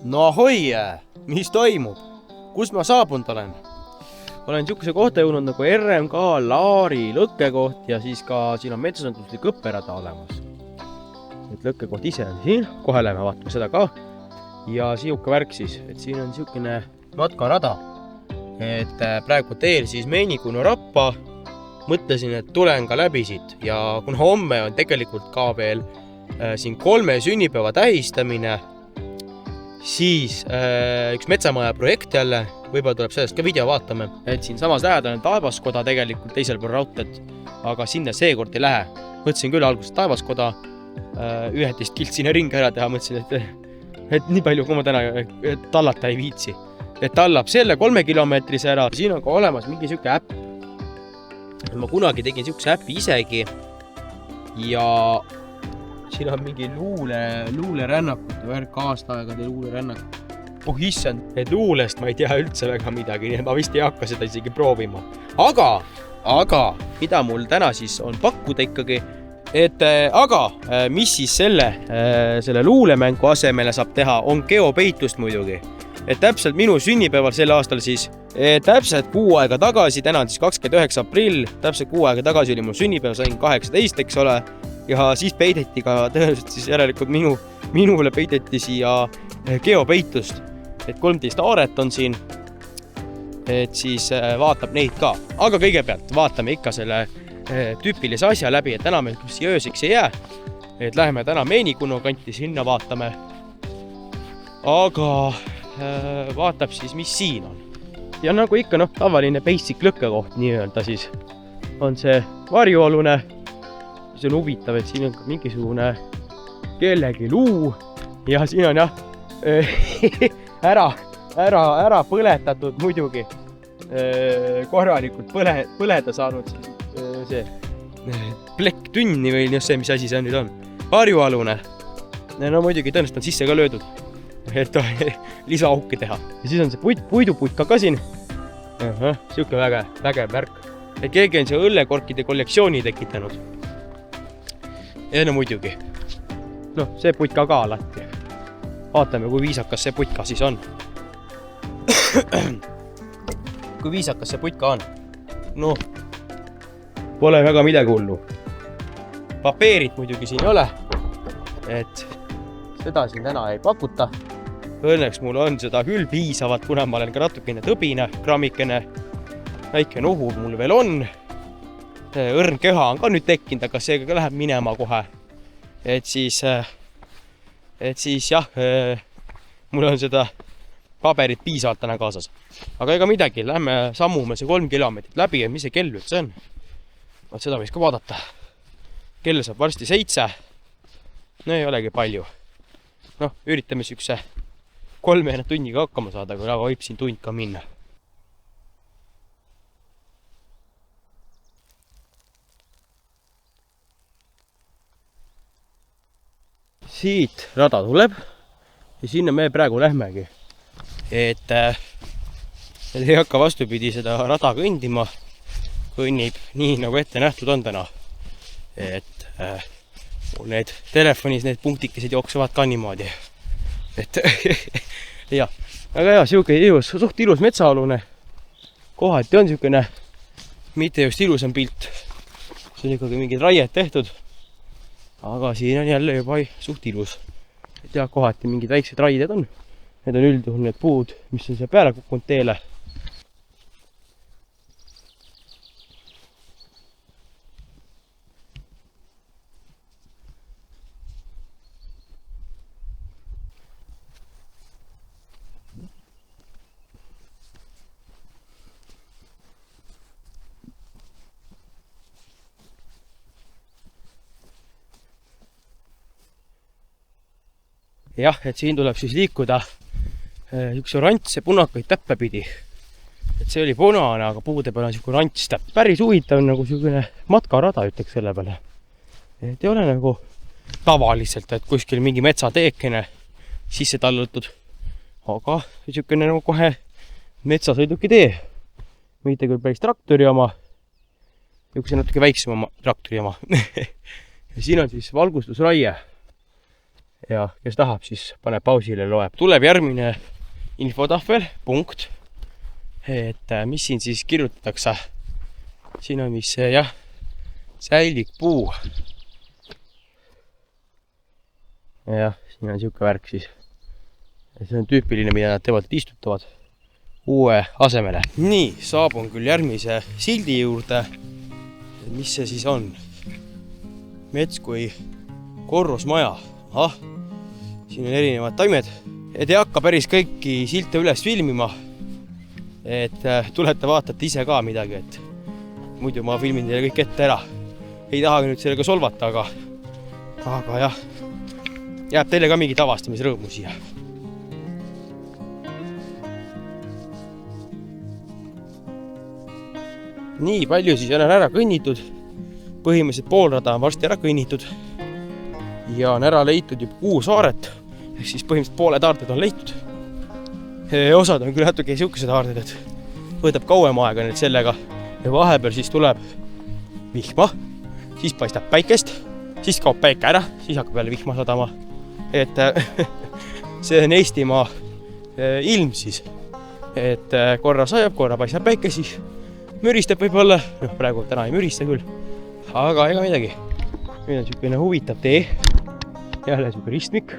No ahoi, mis toimub? Kus ma saabunud olen? Olen niisuguse kohta jõudnud nagu RMK Laari lõkkekoht ja siis ka siin on metsasõnduslik õpperada olemas. Et lõkkekoht ise on siin, kohe läheme vaatame seda ka. Ja siuke värk siis, et siin on niisugune matkarada. Et praegu teel siis Meenikunu rappa. Mõtlesin, et tulen ka läbi siit ja kuna homme on tegelikult ka veel siin 3 sünnipäeva tähistamine, siis üks metsamaja projekt jälle, võib-olla tuleb sellest ka video vaatame, et siin samas lähedal on Taevaskoda tegelikult teisel pool raudteed, aga sinna seekord ei lähe. Mõtlesin küll alguses Taevaskoda 11 kilt sinna ringi ära teha, mõtlesin, et nii palju kui ma täna tallata ei viitsi. Et tallab selle 3 kilomeetrise ära. Siin on ka olemas mingi siuke äpp. Ma kunagi tegin siukse äppi isegi ja siin on mingi luulerännakute värk, aastaaegade luulerännak. Oh issand, et luulest ma ei tea üldse väga midagi, nii et ma vist ei hakka seda isegi proovima. Aga mida mul täna siis on pakkuda ikkagi, mis siis selle luulemängu asemele saab teha, on geopeitlust muidugi. Et täpselt minu sünnipäeval sel aastal siis, täpselt 6 aega tagasi, täna on siis 29. aprill, täpselt 6 aega tagasi oli mul sünnipäev, sain 18, eks ole, ja siis peideti ka tõenäoliselt siis järelikult minule peideti siia geopeitlust, et 13 aaret on siin, et siis vaatab neid ka. Aga kõigepealt vaatame ikka selle tüüpilise asja läbi, et täna meil siia ööseks ei jää, et läheme täna Meenikunu kanti, sinna vaatame. Aga vaatab siis, mis siin on. Ja nagu ikka, tavaline basic lõkkekoht nii-öelda siis on see varjualune. See on huvitav, et siin on ka mingisugune kellegi luu ja siin on ära põletatud muidugi korralikult põleda saanud see plekk tünni või see, mis asi see nüüd on. Varjualune. No muidugi tõenäoliselt on sisse ka löödud, et lisaauki teha. Ja siis on see puiduputka ka siin. Siuke vägev värk. Et keegi on see õllekorkide kollektsiooni tekitanud. Ja no muidugi. See putka ka alati. Vaatame, kui viisakas see putka siis on. Kui viisakas see putka on. Pole väga midagi hullu. Papeerit muidugi siin ei ole. Et seda siin täna ei pakuta. Õnneks mul on seda küll piisavalt, kuna ma olen ka natukene tõbine, grammikene. Väike nohu mul veel on. Õrn köha on ka nüüd tekkinud, aga see ka läheb minema kohe. Et siis jah, mul on seda paberit piisavalt täna kaasas. Aga ega midagi, lähme sammume see 3 kilomeetrit läbi ja mis see kell üldse on. Seda võiks ka vaadata. Kell saab varsti 7. No ei olegi palju. Üritame siukse 3 tunniga hakkama saada, aga võib siin tund ka minna. Siit rada tuleb ja sinna me praegu lähmegi. Et ei hakka vastupidi seda rada kõndima. Kõnnib nii, nagu ette nähtud on täna. Et mul need telefonis need punktikesed jooksevad ka niimoodi. Et jah, aga siuke suht ilus metsaalune. Kohati on siukene mitte just ilusam pilt. See on ikkagi mingid raied tehtud. Aga siin on jälle juba suht ilus. Et jah, kohati mingid väiksed raided on. Need on üldjuhul need puud, mis on siia peale kukkunud teele. Jah, et siin tuleb siis liikuda üks orantse punakaid täppe pidi. Et see oli punane, aga puude peal on siuke orants täpp. Päris huvitav nagu siukene matkarada ütleks selle peale. Et ei ole nagu tavaliselt, et kuskil mingi metsateekene sisse tallatud. Aga siukene nagu kohe metsasõiduki tee. Mitte küll päris traktori oma. Üks natuke väiksem oma traktori oma. Ja siin on siis valgustusraie. ja kes tahab, siis paneb pausile, loeb. Tuleb järgmine infotahvel, punkt, et mis siin siis kirjutatakse. Siin on vist see, jah, säilikpuu. Jah, siin on siuke värk siis. See on tüüpiline, mida nad teevad, et istutavad uue asemele. Nii, saabun küll järgmise sildi juurde. Mis see siis on? Mets kui korrusmaja. Siin on erinevad taimed. Et ei hakka päris kõiki silte üles filmima. Et tulete vaatate ise ka midagi, et muidu ma filmin teile kõik ette ära. Ei taha nüüd sellega solvata, aga jah, jääb teile ka mingi avastamisrõõmu siia. Nii palju siis on ära kõnnitud. Põhimõtteliselt poolrada on varsti ära kõnnitud. Ja on ära leitud juba 6 saaret. Ehk siis põhimõtteliselt pooled aarded on leitud. Osad on küll natuke siukesed aarded, et võtab kauem aega nüüd sellega. Ja vahepeal siis tuleb vihma, siis paistab päikest, siis kaob päike ära, siis hakkab jälle vihma sadama. Et see on Eestimaa ilm siis. Et korra sajab, korra paistab päike, siis müristab võib-olla. Praegu täna ei mürista küll, aga ega midagi. Nüüd on siukene huvitav tee. Jälle siuke ristmik.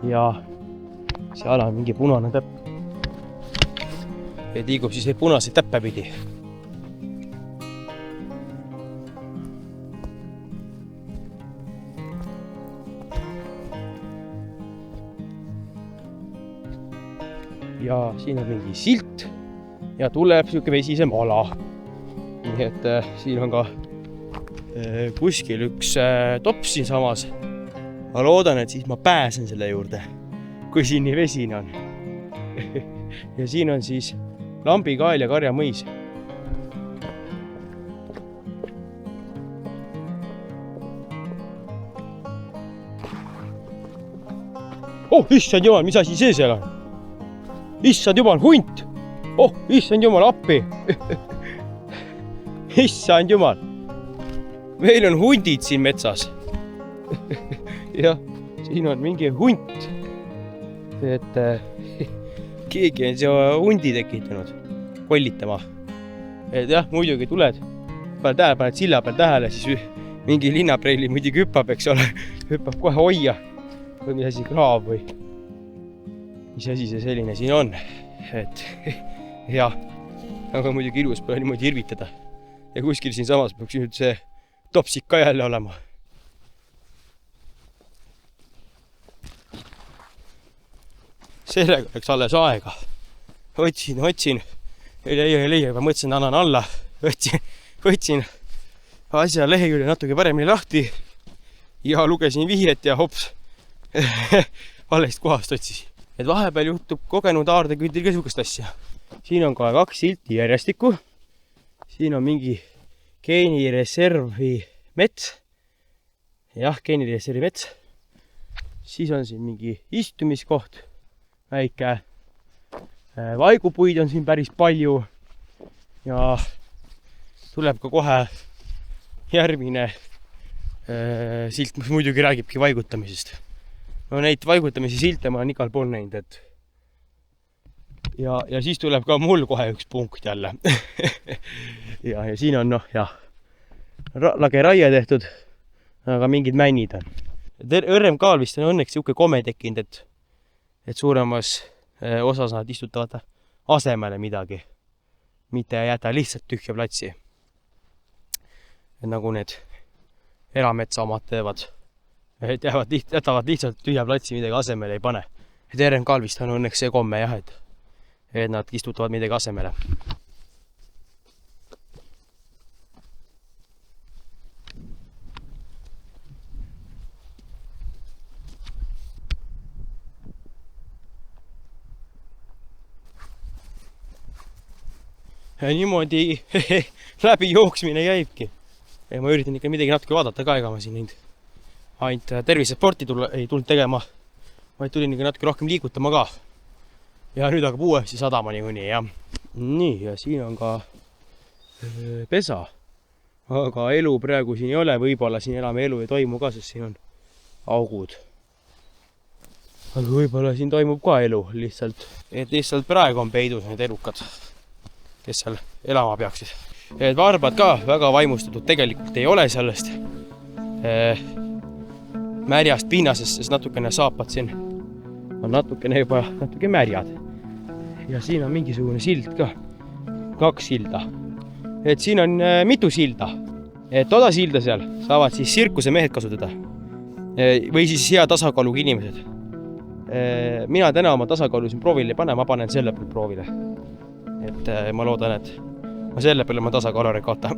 Ja seal on mingi punane täpp. Et liigub siis punaseid täppe pidi. Ja siin on mingi silt. Ja tuleb siuke vesisem ala. Nii et siin on ka kuskil üks tops siin samas. Ma loodan, et siis ma pääsen selle juurde, kui siin nii vesine on. Ja siin on siis Lambikael ja Karjamõis. Issand jumal, mis asi see seal on? Issand jumal, hunt! Issand jumal, appi! Issand jumal! Meil on hundid siin metsas. Jah, siin on mingi hunt. Et keegi on siia hundi tekitanud kollitama. Et jah, muidugi tuled, paned silla peal tähele, siis mingi linnapreili muidugi hüppab, eks ole. Hüppab kohe hoia. Või mis asi, kraav või mis asi see selline siin on. Et jah, aga muidugi ilus pole niimoodi hirvitada. Ja kuskil siin samas peaks nüüd see topsik ka jälle olema. Sellega oleks alles aega. Otsin. Ei leia, juba mõtlesin, annan alla. Võtsin asja lehekülje natuke paremini lahti. Ja lugesin vihjet ja hops. Valest kohast otsisin. Et vahepeal juhtub kogenud aardekündil ka sihukest asja. Siin on ka 2 silti järjestikku. Siin on mingi geenireservi mets. Jah, geenireservi mets. Siis on siin mingi istumiskoht. Väike vaigupuid on siin päris palju. Ja tuleb ka kohe järgmine silt, mis muidugi räägibki vaigutamisest. No neid vaigutamise silte ma olen igal pool näinud, et ja siis tuleb ka mul kohe üks punkt jälle. ja siin on lage raie tehtud, aga mingid männid on. RMK-l vist on õnneks siuke kome tekkinud, et suuremas osas nad istutavad asemele midagi, mitte jäta lihtsalt tühja platsi. Et nagu need erametsa omad teevad, et jätavad lihtsalt tühja platsi, midagi asemele ei pane. Et RMK-l vist on õnneks see komme jah, et nad istutavad midagi asemele. Ja niimoodi läbi jooksmine käibki. Ja ma üritan ikka midagi natuke vaadata ka, ega ma siin ainult tervisesporti ei tulnud tegema, vaid tulin ikka natuke rohkem liigutama ka. Ja nüüd hakkab uuesti sadama niikuinii, jah. Nii, ja siin on ka pesa. Aga elu praegu siin ei ole, võib-olla siin enam elu ei toimu ka, sest siin on augud. aga võib-olla siin toimub ka elu lihtsalt. Et lihtsalt praegu on peidus need elukad, kes seal elama peaksid. Et varbad ka väga vaimustatud tegelikult ei ole sellest märjast pinnasest, sest natukene saapad siin on natukene juba natuke märjad. Ja siin on mingisugune sild ka. 2 silda. Et siin on mitu silda. Et toda silda seal saavad siis sirkuse mehed kasutada. Või siis hea tasakaaluga inimesed. Mina täna oma tasakaalu siin proovile ei pane, ma panen selle peal proovile. Et ma loodan, et ma selle peale oma tasakaalu ei kaota.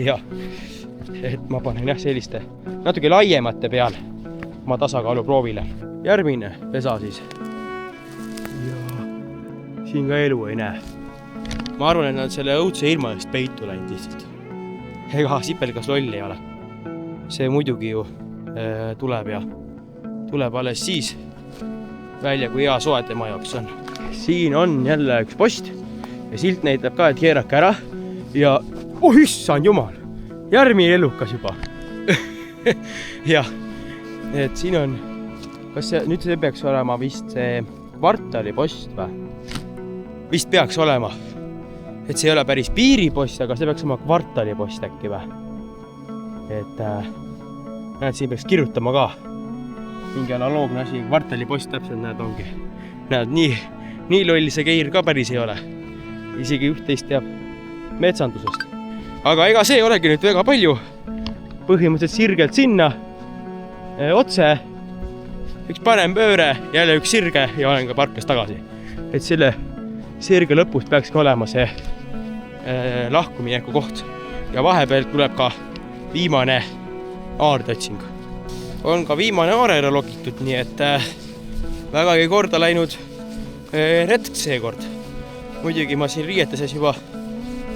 Ja, et ma panen jah selliste natuke laiemate peal oma tasakaalu proovile. Järgmine pesa siis. Ja siin ka elu ei näe. Ma arvan, et nad selle õudse ilma eest peitu läinud lihtsalt. Ega sipelgas loll ei ole. See muidugi ju tuleb ja tuleb alles siis välja, kui hea soe tema jaoks on. Siin on jälle üks post ja silt näitab ka, et keerake ära ja issand jumal, järgmine elukas juba. Ja, et siin on, kas nüüd see peaks olema vist see kvartalipost või? Vist peaks olema, et see ei ole päris piiripost, aga see peaks olema kvartalipost äkki või? Et näed, siin peaks kirjutama ka. Mingi analoogne asi, kvartalipost täpselt näed ongi. Näed, nii loll see keir ka päris ei ole. Isegi üht-teist teab metsandusest. Aga ega see ei olegi nüüd väga palju. Põhimõtteliselt sirgelt sinna, otse, üks parem pööre, jälle üks sirge ja olen ka parklas tagasi. Et selle sirge lõpust peaks ka olema see lahkumineku koht. Ja vahepeal tuleb ka viimane aardeotsing. On ka viimane aare ära lokitud, nii et vägagi korda läinud retk seekord. Muidugi ma siin riieteses juba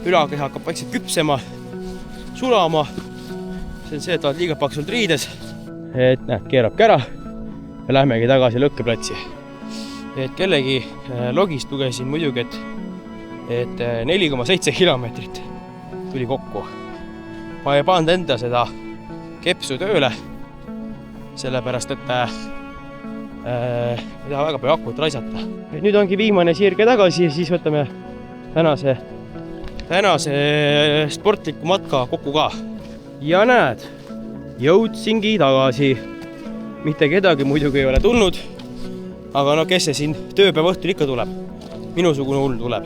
ülakeha hakkab vaikselt küpsema, sulama. See on see, et oled liiga paksult riides. Et näed, keerabki ära ja lähmegi tagasi lõkkeplatsi. Et kellegi logist lugesin muidugi, et 4,7 kilomeetrit tuli kokku. Ma ei pannud enda seda kepsu tööle, sellepärast, et ei taha väga palju akut raisata. Nüüd ongi viimane sirge tagasi ja siis võtame tänase sportliku matka kokku ka. Ja näed, jõudsingi tagasi. Mitte kedagi muidugi ei ole tulnud, aga no kes see siin tööpäeva õhtul ikka tuleb? Minusugune hull tuleb.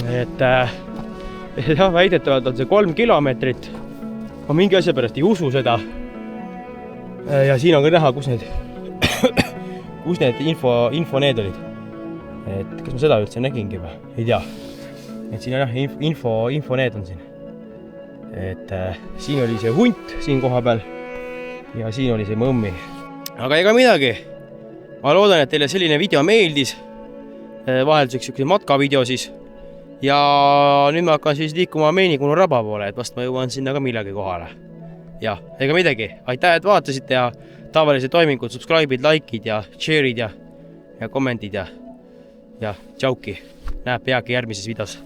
Et jah, väidetavalt on see 3 kilomeetrit. Ma mingi asja pärast ei usu seda. Ja siin on ka näha, kus need info need olid. Et kas ma seda üldse nägingi või? Ei tea. Et siin on jah, info need on siin. Et siin oli see hunt siin koha peal ja siin oli see mõmmi. Aga ega midagi. Ma loodan, et teile selline video meeldis. Vahelduseks üks matkavideo siis. Ja nüüd ma hakkan siis liikuma Meenikunu raba poole, et vast ma jõuan sinna ka millegi kohale. Ja, ega midagi. Aitäh, et vaatasite ja tavalised toimingud, subscribe'id, like'id ja share'id ja kommentid ja tšauki. Näeb peagi järgmises videos.